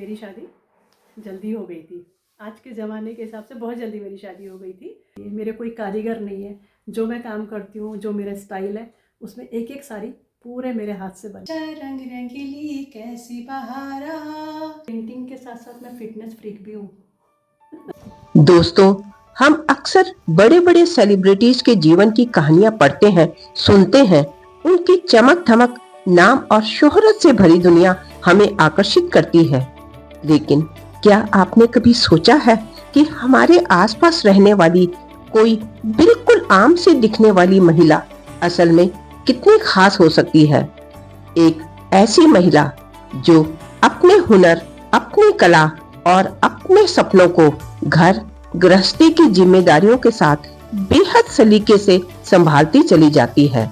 मेरी शादी जल्दी हो गई थी। आज के ज़माने के हिसाब से बहुत जल्दी मेरी शादी हो गई थी। मेरे कोई कारीगर नहीं है। जो मैं काम करती हूँ, जो मेरा स्टाइल है, उसमें एक एक साड़ी पूरे मेरे हाथ से बनी। रंग रंगीली कैसी बहारा। पेंटिंग के साथ साथ मैं फिटनेस फ्रीक भी हूँ। दोस्तों, हम अक्सर बड़े बड़े सेलिब्रिटीज के जीवन की कहानियां पढ़ते हैं, सुनते हैं। उनकी चमक धमक, नाम और शोहरत से भरी दुनिया हमें आकर्षित करती है। लेकिन क्या आपने कभी सोचा है कि हमारे आसपास रहने वाली कोई बिल्कुल आम सी दिखने वाली महिला असल में कितनी खास हो सकती है? एक ऐसी महिला जो अपने हुनर, अपनी कला और अपने सपनों को घर गृहस्थी की जिम्मेदारियों के साथ बेहद सलीके से संभालती चली जाती है।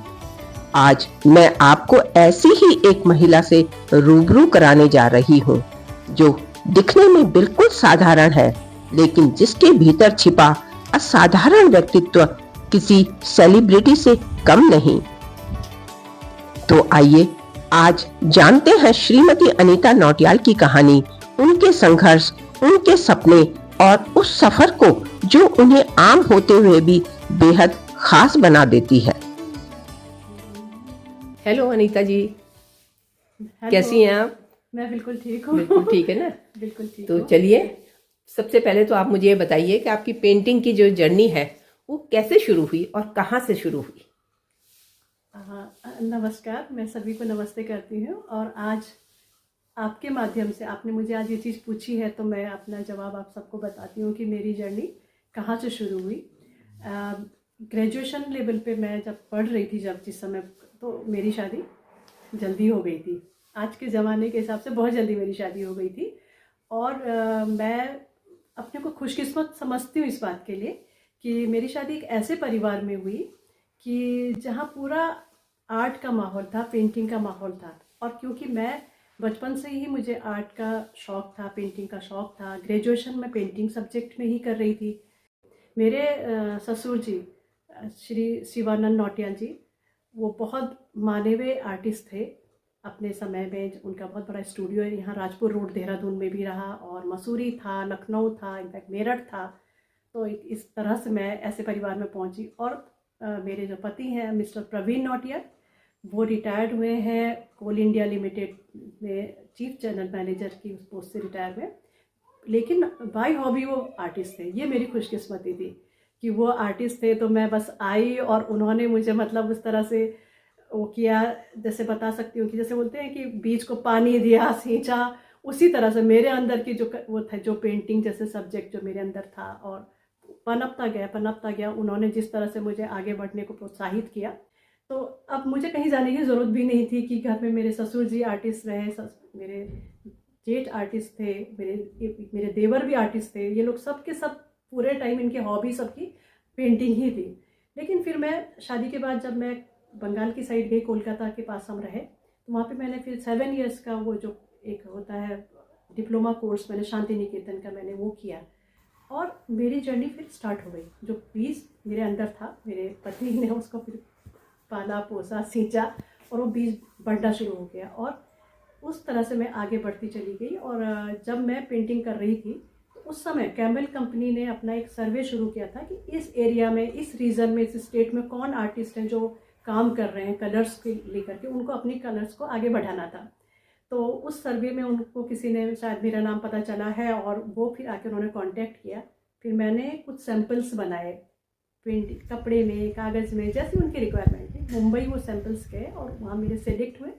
आज मैं आपको ऐसी ही एक महिला से रूबरू कराने जा रही हूँ, जो दिखने में बिल्कुल साधारण है, लेकिन जिसके भीतर छिपा असाधारण व्यक्तित्व किसी सेलिब्रिटी से कम नहीं। तो आइए आज जानते हैं श्रीमती अनीता नौटियाल की कहानी, उनके संघर्ष, उनके सपने और उस सफर को जो उन्हें आम होते हुए भी बेहद खास बना देती है। हेलो अनीता जी, हेलो। कैसी हैं आप? मैं बिल्कुल ठीक हूँ। बिल्कुल ठीक है ना? बिल्कुल ठीक तो हूँ। चलिए, सबसे पहले तो आप मुझे ये बताइए कि आपकी पेंटिंग की जो जर्नी है वो कैसे शुरू हुई और कहाँ से शुरू हुई? नमस्कार, मैं सभी को नमस्ते करती हूँ। और आज आपके माध्यम से आपने मुझे आज ये चीज़ पूछी है, तो मैं अपना जवाब आप सबको बताती हूँ कि मेरी जर्नी कहाँ से शुरू हुई। ग्रेजुएशन लेवल पे मैं जब पढ़ रही थी, जिस समय, तो मेरी शादी जल्दी हो गई थी। आज के ज़माने के हिसाब से बहुत जल्दी मेरी शादी हो गई थी। और मैं अपने को खुशकिस्मत समझती हूँ इस बात के लिए कि मेरी शादी एक ऐसे परिवार में हुई कि जहाँ पूरा आर्ट का माहौल था, पेंटिंग का माहौल था। और क्योंकि मैं बचपन से ही, मुझे आर्ट का शौक़ था, पेंटिंग का शौक़ था। ग्रेजुएशन में पेंटिंग सब्जेक्ट में ही कर रही थी। मेरे ससुर जी श्री शिवानंद नौटियाल जी, वो बहुत माने हुए आर्टिस्ट थे अपने समय में। उनका बहुत बड़ा स्टूडियो है यहाँ राजपुर रोड देहरादून में भी रहा, और मसूरी था, लखनऊ था, इनफैक्ट मेरठ था। तो इस तरह से मैं ऐसे परिवार में पहुँची। और मेरे जो पति हैं मिस्टर प्रवीण नौटियाल, वो रिटायर्ड हुए हैं कोल इंडिया लिमिटेड में चीफ जनरल मैनेजर की उस पोस्ट से रिटायर हुए। लेकिन बाय हॉबी वो आर्टिस्ट थे। ये मेरी खुशकिस्मती थी कि वो आर्टिस्ट थे। तो मैं बस आई और उन्होंने मुझे मतलब उस तरह से वो किया, जैसे बता सकती हूँ कि जैसे बोलते हैं कि बीज को पानी दिया, सींचा, उसी तरह से मेरे अंदर की जो वो था, जो पेंटिंग जैसे सब्जेक्ट जो मेरे अंदर था, और पनपता गया। उन्होंने जिस तरह से मुझे आगे बढ़ने को प्रोत्साहित किया, तो अब मुझे कहीं जाने की ज़रूरत भी नहीं थी कि घर में मेरे ससुर जी आर्टिस्ट रहे, मेरे जेठ आर्टिस्ट थे, मेरे देवर भी आर्टिस्ट थे। ये लोग सब के सब पूरे टाइम इनकी हॉबी सबकी पेंटिंग ही थी। लेकिन फिर मैं शादी के बाद जब मैं बंगाल की साइड गई, कोलकाता के पास हम रहे, तो वहाँ पे मैंने फिर 7 इयर्स का वो जो एक होता है डिप्लोमा कोर्स, मैंने शांति निकेतन का मैंने वो किया। और मेरी जर्नी फिर स्टार्ट हो गई। जो बीज मेरे अंदर था, मेरे पति ने उसको फिर पाला, पोसा, सींचा, और वो बीज बढ़ना शुरू हो गया। और उस तरह से मैं आगे बढ़ती चली गई। और जब मैं पेंटिंग कर रही थी, तो उस समय कैमल कंपनी ने अपना एक सर्वे शुरू किया था कि इस एरिया में, इस रीजन में, इस स्टेट में कौन आर्टिस्ट हैं जो काम कर रहे हैं कलर्स के लेकर के, उनको अपनी कलर्स को आगे बढ़ाना था। तो उस सर्वे में उनको किसी ने, शायद मेरा नाम पता चला है, और वो फिर आके उन्होंने कांटेक्ट किया। फिर मैंने कुछ सैम्पल्स बनाए पेंटिंग, कपड़े में, कागज़ में, जैसी उनकी रिक्वायरमेंट थी। मुंबई वो सैम्पल्स गए और वहाँ मेरे सेलेक्ट हुए।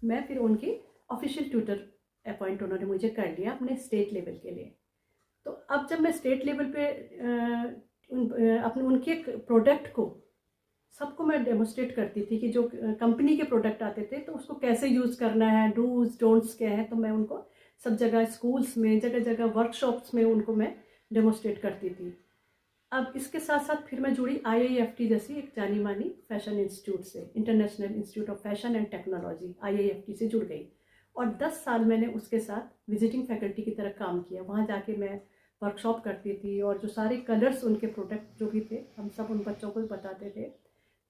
मैं फिर उनकी ऑफिशियल ट्यूटर अपॉइंट उन्होंने मुझे कर लिया अपने स्टेट लेवल के लिए। तो अब जब मैं स्टेट लेवल पे अपने उनके प्रोडक्ट को सबको मैं डेमोस्ट्रेट करती थी कि जो कंपनी के प्रोडक्ट आते थे, तो उसको कैसे यूज़ करना है, डूज डोंट्स क्या है, तो मैं उनको सब जगह, स्कूल्स में, जगह जगह वर्कशॉप्स में उनको मैं डेमोस्ट्रेट करती थी। अब इसके साथ साथ फिर मैं जुड़ी IIFT जैसी एक जानी मानी फैशन इंस्टीट्यूट से, international institute of fashion and technology, IIFT से जुड़ गई। और 10 साल मैंने उसके साथ विजिटिंग फैकल्टी की तरह काम किया। वहाँ जाके मैं वर्कशॉप करती थी, और जो सारे कलर्स उनके प्रोडक्ट जो भी थे, हम सब उन बच्चों को बताते थे।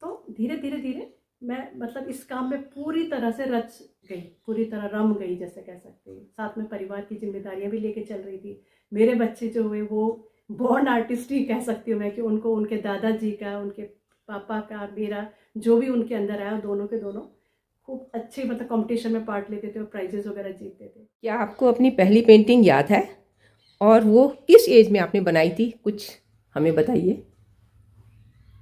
तो धीरे धीरे धीरे मैं मतलब इस काम में पूरी तरह से रच गई, पूरी तरह रम गई जैसे कह सकते हैं। साथ में परिवार की जिम्मेदारियां भी लेके चल रही थी। मेरे बच्चे जो हुए वो बॉर्न आर्टिस्ट ही कह सकती हूँ मैं, कि उनको उनके दादाजी का, उनके पापा का, मेरा जो भी उनके अंदर आया, दोनों के दोनों खूब अच्छे मतलब कंपटीशन में पार्ट लेते थे और प्राइजेस वगैरह जीतते थे। क्या आपको अपनी पहली पेंटिंग याद है और वो किस एज में आपने बनाई थी, कुछ हमें बताइए।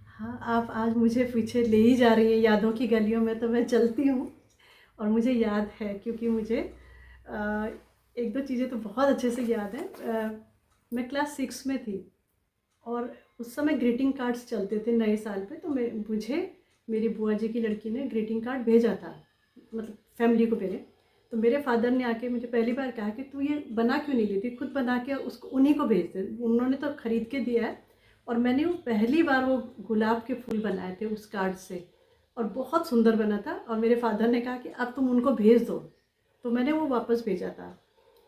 हाँ, आप आज मुझे पीछे ले ही जा रही हैं यादों की गलियों में, तो मैं चलती हूँ। और मुझे याद है, क्योंकि मुझे अ, एक दो चीज़ें तो बहुत अच्छे से याद है। मैं क्लास 6 में थी और उस समय ग्रीटिंग कार्ड्स चलते थे नए साल पे, तो मुझे मेरी बुआ जी की लड़की ने ग्रीटिंग कार्ड भेजा था, मतलब फैमिली को मेरे। तो मेरे फादर ने आके मुझे पहली बार कहा कि तू ये बना क्यों नहीं लेती, खुद बना के उसको उन्हीं को भेज दे, उन्होंने तो ख़रीद के दिया है। और मैंने वो पहली बार वो गुलाब के फूल बनाए थे उस कार्ड से, और बहुत सुंदर बना था। और मेरे फादर ने कहा कि अब तुम उनको भेज दो, तो मैंने वो वापस भेजा था।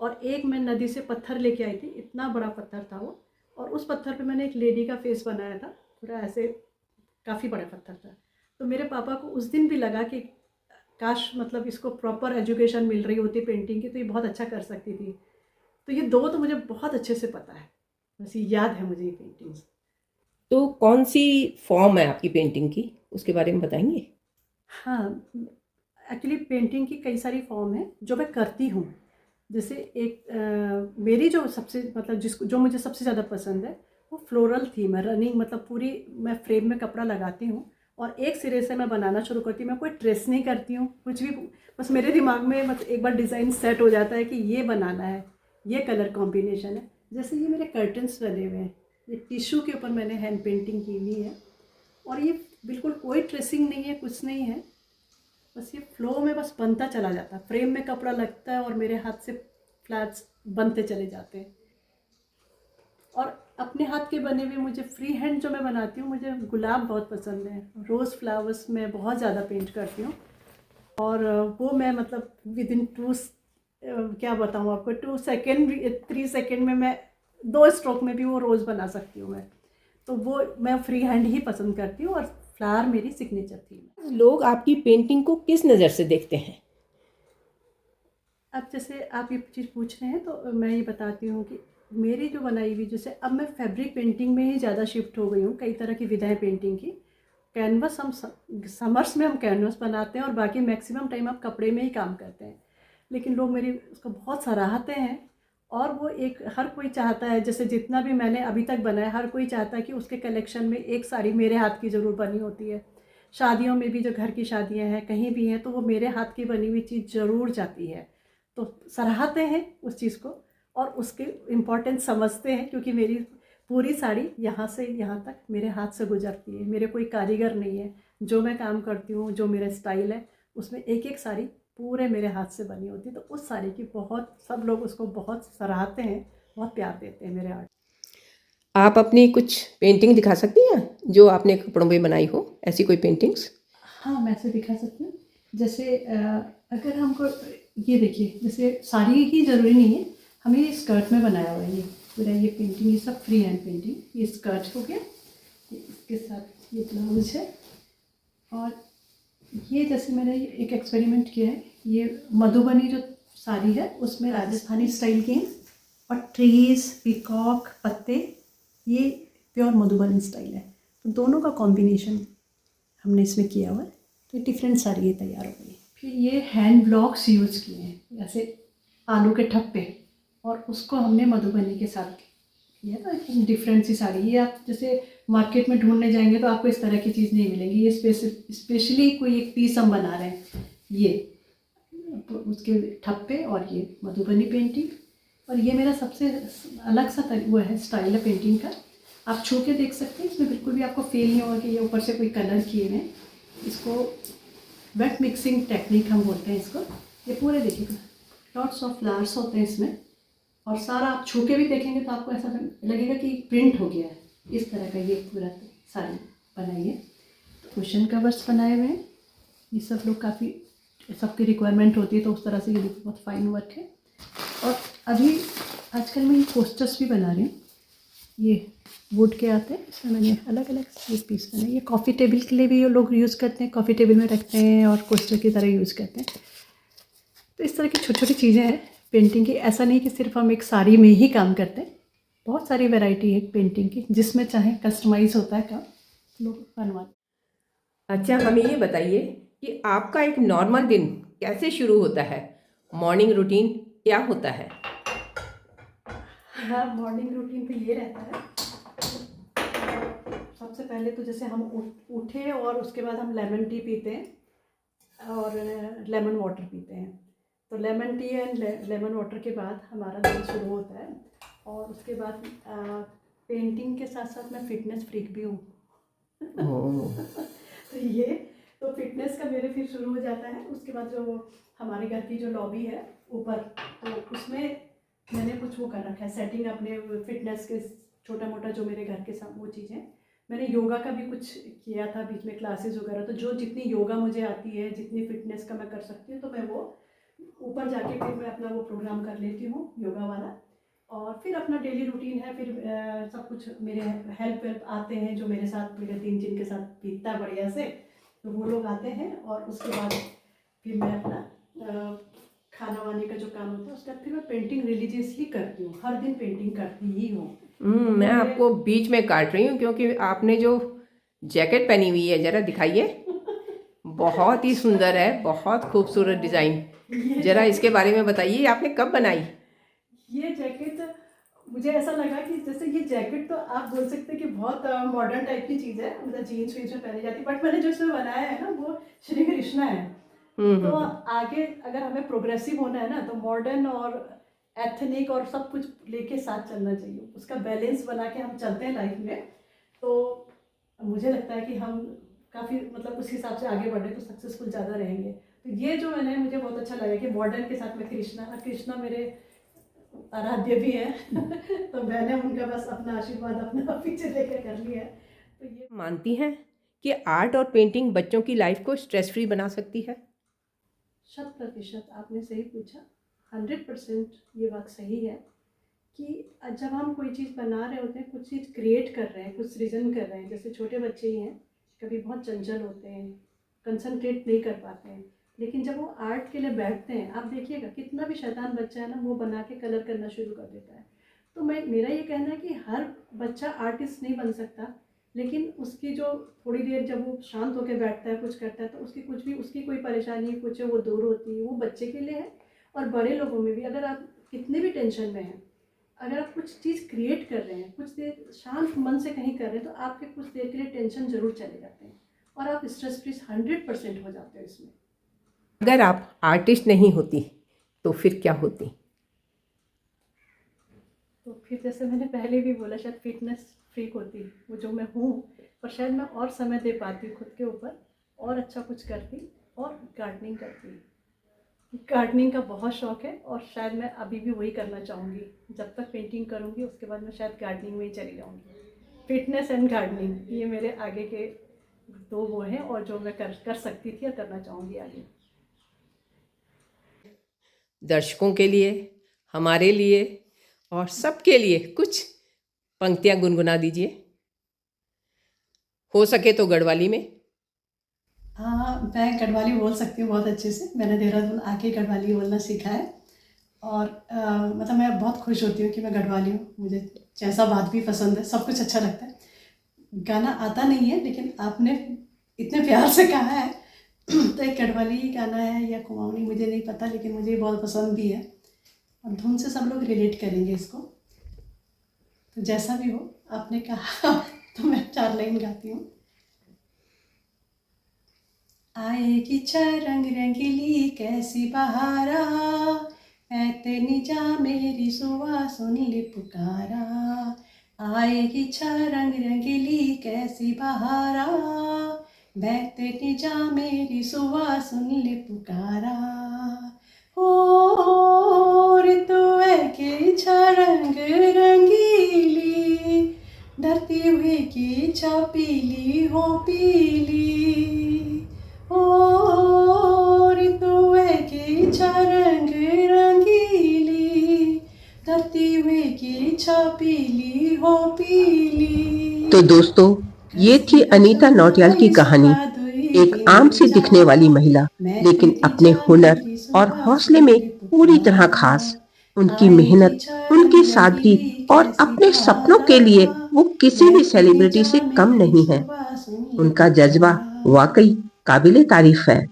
और एक मैं नदी से पत्थर लेके आई थी, इतना बड़ा पत्थर था वो, और उस पत्थर पे मैंने एक लेडी का फेस बनाया था, पूरा ऐसे, काफ़ी बड़ा पत्थर था। तो मेरे पापा को उस दिन भी लगा कि काश मतलब इसको प्रॉपर एजुकेशन मिल रही होती पेंटिंग की, तो ये बहुत अच्छा कर सकती थी। तो ये दो तो मुझे बहुत अच्छे से पता है, बस ये याद है मुझे ये पेंटिंग्स। तो कौन सी फॉर्म है आपकी पेंटिंग की, उसके बारे में बताएंगे। हाँ, एक्चुअली पेंटिंग की कई सारी फॉर्म है जो मैं करती हूँ। जैसे एक मेरी जो सबसे मतलब जिसको जो मुझे सबसे ज़्यादा पसंद है वो फ्लोरल थीम है, रनिंग, मतलब पूरी मैं फ्रेम में कपड़ा लगाती हूँ और एक सिरे से मैं बनाना शुरू करती हूँ। मैं कोई ट्रेस नहीं करती हूँ कुछ भी, बस मेरे दिमाग में मतलब एक बार डिज़ाइन सेट हो जाता है कि ये बनाना है, ये कलर कॉम्बिनेशन है। जैसे ये मेरे कर्टन्स बने हुए हैं, ये टिश्यू के ऊपर मैंने हैंड पेंटिंग की हुई है, और ये बिल्कुल कोई ट्रेसिंग नहीं है, कुछ नहीं है, बस ये फ्लो में बस बनता चला जाता है। फ्रेम में कपड़ा लगता है और मेरे हाथ से फ्लैट्स बनते चले जाते हैं। और अपने हाथ के बने हुए मुझे फ्री हैंड जो मैं बनाती हूँ, मुझे गुलाब बहुत पसंद है, रोज़ फ्लावर्स मैं बहुत ज़्यादा पेंट करती हूँ। और वो मैं मतलब विद इन क्या बताऊँ आपको, 2 सेकेंड 3 सेकेंड में मैं 2 स्ट्रोक में भी वो रोज़ बना सकती हूँ मैं। तो वो मैं फ्री हैंड ही पसंद करती हूँ, और फ्लावर मेरी सिग्नेचर थी। लोग आपकी पेंटिंग को किस नज़र से देखते हैं। अब जैसे आप ये चीज़ पूछ रहे हैं तो मैं ये बताती हूँ कि मेरी जो बनाई हुई, जैसे अब मैं फैब्रिक पेंटिंग में ही ज़्यादा शिफ्ट हो गई हूँ, कई तरह की विधाएं पेंटिंग की। कैनवस हम समर्स में हम कैनवस बनाते हैं और बाकी मैक्सिमम टाइम आप कपड़े में ही काम करते हैं, लेकिन लोग मेरी उसको बहुत सराहते हैं। और वो एक हर कोई चाहता है, जैसे जितना भी मैंने अभी तक बनाया, हर कोई चाहता है कि उसके कलेक्शन में एक साड़ी मेरे हाथ की ज़रूर बनी होती है। शादियों में भी, जो घर की शादियां हैं कहीं भी हैं, तो वो मेरे हाथ की बनी हुई चीज़ ज़रूर जाती है। तो सराहते हैं उस चीज़ को और उसके इम्पोर्टेंस समझते हैं, क्योंकि मेरी पूरी साड़ी यहाँ से यहाँ तक मेरे हाथ से गुजरती है। मेरे कोई कारीगर नहीं है, जो मैं काम करती हूँ, जो मेरा स्टाइल है, उसमें एक एक साड़ी पूरे मेरे हाथ से बनी होती है। तो उस साड़ी की बहुत, सब लोग उसको बहुत सराहते हैं, बहुत प्यार देते हैं मेरे आर्ट। आप अपनी कुछ पेंटिंग दिखा सकती हैं जो आपने कपड़ों पे बनाई हो, ऐसी कोई पेंटिंग्स। हाँ, मैं ऐसे दिखा सकती हूँ। जैसे अगर हमको ये देखिए, जैसे साड़ी ही ज़रूरी नहीं है, हमें ये स्कर्ट में बनाया हुआ है, ये पूरा ये पेंटिंग, ये सब फ्री हैंड पेंटिंग। ये स्कर्ट हो गया, इसके साथ ये ब्लाउज है। और ये जैसे मैंने एक एक्सपेरिमेंट किया है, ये मधुबनी जो साड़ी है उसमें राजस्थानी स्टाइल की है, और ट्रीज, पीकॉक, पत्ते, ये प्योर मधुबनी स्टाइल है। तो दोनों का कॉम्बिनेशन हमने इसमें किया हुआ है, तो डिफरेंट साड़ी ये तैयार हो गई। फिर ये हैंड ब्लॉक्स यूज़ किए हैं, जैसे आलू के ठप्पे, और उसको हमने मधुबनी के साथ किया था। एकदम डिफरेंट सी साड़ी, ये आप जैसे मार्केट में ढूंढने जाएंगे तो आपको इस तरह की चीज़ नहीं मिलेगी। ये स्पेशली कोई एक पीस हम बना रहे हैं, ये तो उसके ठप्पे और ये मधुबनी पेंटिंग। और ये मेरा सबसे अलग सा वो है, स्टाइल है पेंटिंग का। आप छू के देख सकते हैं, इसमें बिल्कुल भी आपको फील नहीं होगा कि ये ऊपर से कोई कलर किए हैं। इसको वेट मिक्सिंग टेक्निक हम बोलते हैं इसको। ये पूरे देखिएगा, लॉट्स ऑफ फ्लावर्स होते हैं इसमें, और सारा आप छू के भी देखेंगे तो आपको ऐसा लगेगा कि प्रिंट हो गया है। इस तरह का ये पूरा साड़ी बनाई है। कुशन कवर्स बनाए हुए हैं, ये सब लोग काफ़ी, सबकी रिक्वायरमेंट होती है, तो उस तरह से ये देखिए बहुत फाइन वर्क है। और अभी आजकल मैं ये पोस्टर्स भी बना रही हूँ, ये वुड के आते हैं, इसमें मैंने अलग अलग पीस बनाए। ये कॉफ़ी टेबल के लिए भी ये लोग यूज़ करते हैं, कॉफ़ी टेबल में रखते हैं और कोस्टर की तरह यूज़ करते हैं। तो इस तरह की छोटी छोटी चीज़ें हैं पेंटिंग की। ऐसा नहीं कि सिर्फ हम एक साड़ी में ही काम करते हैं, बहुत सारी वैरायटी है पेंटिंग की, जिसमें चाहे कस्टमाइज़ होता है काम, लोग बनवाते। अच्छा, हमें ये बताइए कि आपका एक नॉर्मल दिन कैसे शुरू होता है? मॉर्निंग रूटीन क्या होता है? हाँ, मॉर्निंग रूटीन तो ये रहता है, सबसे पहले तो जैसे हम उठे और उसके बाद हम लेमन टी पीते हैं और लेमन वाटर पीते हैं। तो lemon tea and lemon water के बाद हमारा दिन शुरू होता है। और उसके बाद पेंटिंग के साथ साथ मैं फ़िटनेस फ्रीक भी हूँ। तो ये तो फिटनेस का मेरे फिर शुरू हो जाता है। उसके बाद जो हमारे घर की जो लॉबी है ऊपर, तो उसमें मैंने कुछ वो कर रखा है सेटिंग अपने फिटनेस के, छोटा मोटा जो मेरे घर के साथ वो चीज़ें। मैंने योगा का भी कुछ किया था बीच में, क्लासेस वगैरह। तो जो जितनी योगा मुझे आती है, जितनी फिटनेस का मैं कर सकती हूँ, तो मैं वो ऊपर जाके फिर मैं अपना वो प्रोग्राम कर लेती हूँ योगा वाला। और फिर अपना डेली रूटीन है, फिर सब कुछ मेरे हेल्प आते हैं जो मेरे साथ, मेरे दिन जिनके साथ बीतता है बढ़िया से, तो वो लोग आते हैं। और उसके बाद फिर मैं अपना खाना वाने का जो काम होता है उसके बाद फिर मैं पेंटिंग रिलीजियसली करती हूँ, हर दिन पेंटिंग करती ही हूँ। मैं आपको बीच में काट रही हूँ क्योंकि आपने जो जैकेट पहनी हुई है, ज़रा दिखाइए। बहुत ही सुंदर है, बहुत खूबसूरत डिज़ाइन। ज़रा इसके बारे में बताइए, आपने कब बनाई? ये जैकेट मुझे ऐसा लगा कि जैसे ये जैकेट तो आप बोल सकते हैं कि बहुत मॉडर्न टाइप की चीज़ है, मतलब जीन्स वीन्स में पहनी जाती है, बट मैंने जो इसमें बनाया है ना वो श्री कृष्णा है। तो आगे अगर हमें प्रोग्रेसिव होना है ना, तो मॉडर्न और एथनिक और सब कुछ लेके साथ चलना चाहिए, उसका बैलेंस बना के हम चलते हैं लाइफ में। तो मुझे लगता है कि हम काफ़ी मतलब उस हिसाब से आगे बढ़े तो सक्सेसफुल ज़्यादा रहेंगे। तो ये जो मैंने, मुझे बहुत अच्छा लगा कि मॉडर्न के साथ में कृष्णा मेरे आराध्य भी है। तो मैंने उनका बस अपना आशीर्वाद अपना पीछे लेकर कर लिया है। तो ये मानती हैं कि आर्ट और पेंटिंग बच्चों की लाइफ को स्ट्रेस फ्री बना सकती है? 100% आपने सही पूछा, 100% ये बात सही है कि जब हम कोई चीज़ बना रहे होते हैं, कुछ चीज़ क्रिएट कर रहे हैं, कुछ सृजन कर रहे हैं, जैसे छोटे बच्चे ही हैं, कभी बहुत चंचल होते हैं, कंसंट्रेट नहीं कर पाते हैं, लेकिन जब वो आर्ट के लिए बैठते हैं, आप देखिएगा कितना भी शैतान बच्चा है ना, वो बना के कलर करना शुरू कर देता है। तो मेरा ये कहना है कि हर बच्चा आर्टिस्ट नहीं बन सकता, लेकिन उसकी जो थोड़ी देर जब वो शांत होकर बैठता है, कुछ करता है, तो उसकी कोई परेशानी कुछ है वो दूर होती है, वो बच्चे के लिए है। और बड़े लोगों में भी, अगर आप कितने भी टेंशन में हैं, अगर आप कुछ चीज़ क्रिएट कर रहे हैं, कुछ देर शांत मन से कहीं कर रहे हैं, तो आपके कुछ देर के लिए टेंशन ज़रूर चले जाते हैं और आप स्ट्रेस फ्री 100% हो जाते हो इसमें। अगर आप आर्टिस्ट नहीं होती तो फिर क्या होती? तो फिर जैसे मैंने पहले भी बोला, शायद फिटनेस फ्रीक होती, वो जो मैं हूँ, पर शायद मैं और समय दे पाती खुद के ऊपर, और अच्छा कुछ करती और गार्डनिंग करती। गार्डनिंग का बहुत शौक है और शायद मैं अभी भी वही करना चाहूँगी। जब तक पेंटिंग करूँगी उसके बाद मैं शायद गार्डनिंग में ही चली जाऊँगी। फिटनेस एंड गार्डनिंग, ये मेरे आगे के दो वो हैं, और जो मैं कर सकती थी और करना चाहूँगी आगे। दर्शकों के लिए, हमारे लिए और सबके लिए कुछ पंक्तियां गुनगुना दीजिए, हो सके तो गढ़वाली में। हाँ, मैं गढ़वाली बोल सकती हूँ बहुत अच्छे से। मैंने देहरादून आके गढ़वाली बोलना सीखा है और मतलब मैं बहुत खुश होती हूँ कि मैं गढ़वाली हूँ। मुझे जैसा बात भी पसंद है, सब कुछ अच्छा लगता है। गाना आता नहीं है, लेकिन आपने इतने प्यार से कहा है तो एक गढ़वाली गाना है या कुमाऊनी, मुझे नहीं पता, लेकिन मुझे बहुत पसंद भी है और धुन से सब लोग रिलेट करेंगे इसको। तो जैसा भी हो, आपने कहा तो मैं 4 लाइन गाती हूँ। आएगी रंग रंगीली कैसी बहारा, ऐतनी जा मेरी सुआ सुन ले पुकारा। आएगी रंग रंगीली कैसी बहारा, बैठनी जा मेरी सुआ सुन ले पुकारा। ओ ऋतु है कि रंग रंगीली, धरती हुई की इच्छा पीली हो पीली। ओ ऋतु है कि इच्छा रंग रंगीली, धरती में की इच्छा पीली हो पीली। तो दोस्तों, ये थी अनीता नौटियाल की कहानी। एक आम सी दिखने वाली महिला, लेकिन अपने हुनर और हौसले में पूरी तरह खास। उनकी मेहनत, उनकी सादगी और अपने सपनों के लिए वो किसी भी सेलिब्रिटी से कम नहीं है। उनका जज्बा वाकई काबिले तारीफ है।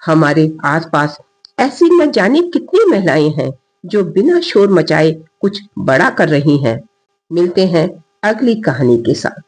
हमारे आसपास ऐसी न जाने कितनी महिलाएं हैं जो बिना शोर मचाए कुछ बड़ा कर रही हैं। मिलते हैं अगली कहानी के साथ।